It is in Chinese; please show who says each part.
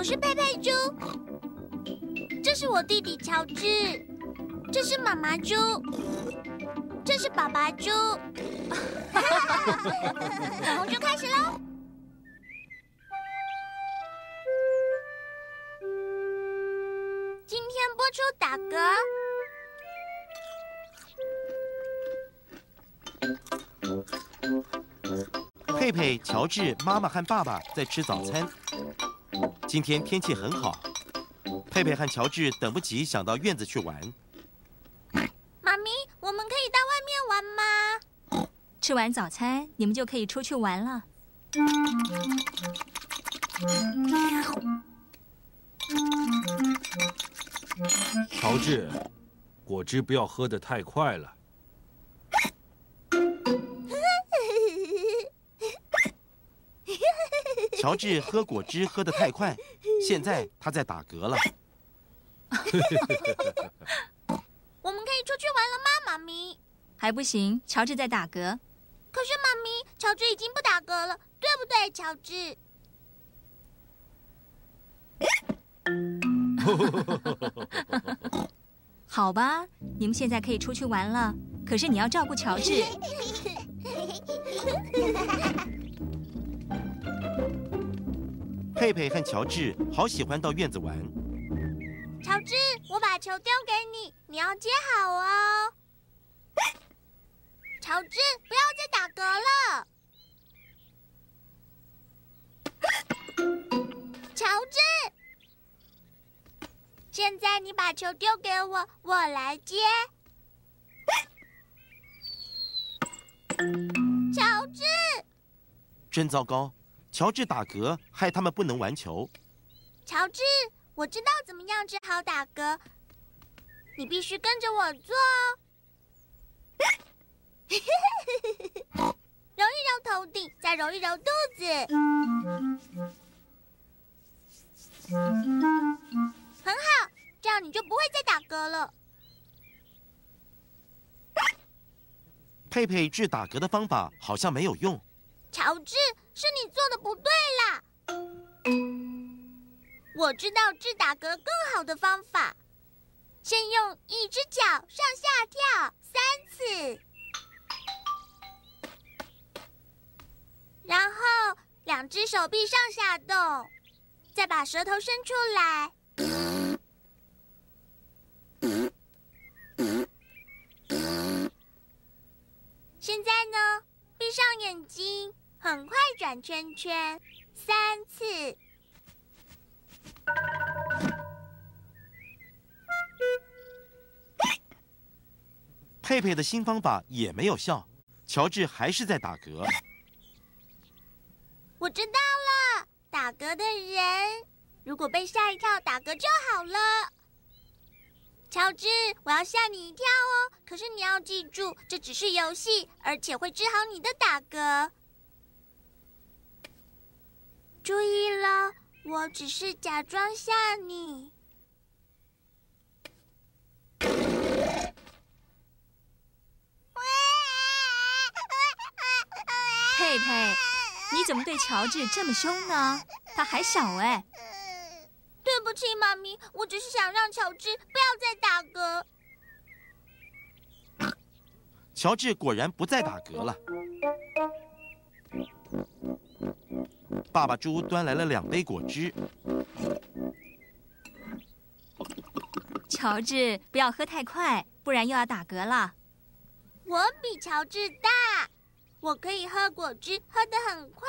Speaker 1: 是佩佩猪，这是我弟弟乔治，这是妈妈猪，这是爸爸猪。粉红猪开始喽！今天播出打嗝。
Speaker 2: 佩佩、乔治、妈妈和爸爸在吃早餐。今天天气很好，佩佩和乔治等不及想到院子去玩。
Speaker 1: 妈咪，我们可以到外面玩吗？
Speaker 3: 吃完早餐，你们就可以出去玩了。
Speaker 4: 乔治，果汁不要喝得太快了。
Speaker 2: 乔治喝果汁喝得太快，现在他在打嗝了。
Speaker 1: 我们可以出去玩了吗，妈咪？
Speaker 3: 还不行，乔治在打嗝。
Speaker 1: 可是妈咪，乔治已经不打嗝了，对不对，乔治？
Speaker 3: 好吧，你们现在可以出去玩了，可是你要照顾乔治。
Speaker 2: 佩佩和乔治好喜欢到院子玩。
Speaker 1: 乔治，我把球丢给你，你要接好哦。乔治，不要再打嗝了。乔治，现在你把球丢给我，我来接。乔治，
Speaker 2: 真糟糕，乔治打嗝害他们不能玩球。
Speaker 1: 乔治，我知道怎么样治好打嗝，你必须跟着我做哦。揉一揉头顶，再揉一揉肚子。很好，这样你就不会再打嗝了。
Speaker 2: 佩佩治打嗝的方法好像没有用。
Speaker 1: 乔治，是你做的不对啦。我知道治打嗝更好的方法，先用一只脚上下跳3次，然后2只手臂上下动，再把舌头伸出来。现在呢，闭上眼睛，很快转圈圈3次。
Speaker 2: 佩佩的新方法也没有效，乔治还是在打嗝。
Speaker 1: 我知道了，打嗝的人如果被吓一跳，打嗝就好了。乔治，我要吓你一跳哦，可是你要记住，这只是游戏，而且会治好你的打嗝。注意了，我只是假装吓你。
Speaker 3: 佩佩，你怎么对乔治这么凶呢？他还小哎。
Speaker 1: 对不起，妈咪，我只是想让乔治不要再打嗝。
Speaker 2: 乔治果然不再打嗝了。爸爸猪端来了2杯果汁。
Speaker 3: 乔治，不要喝太快，不然又要打嗝了。
Speaker 1: 我比乔治大，我可以喝果汁，喝得很快。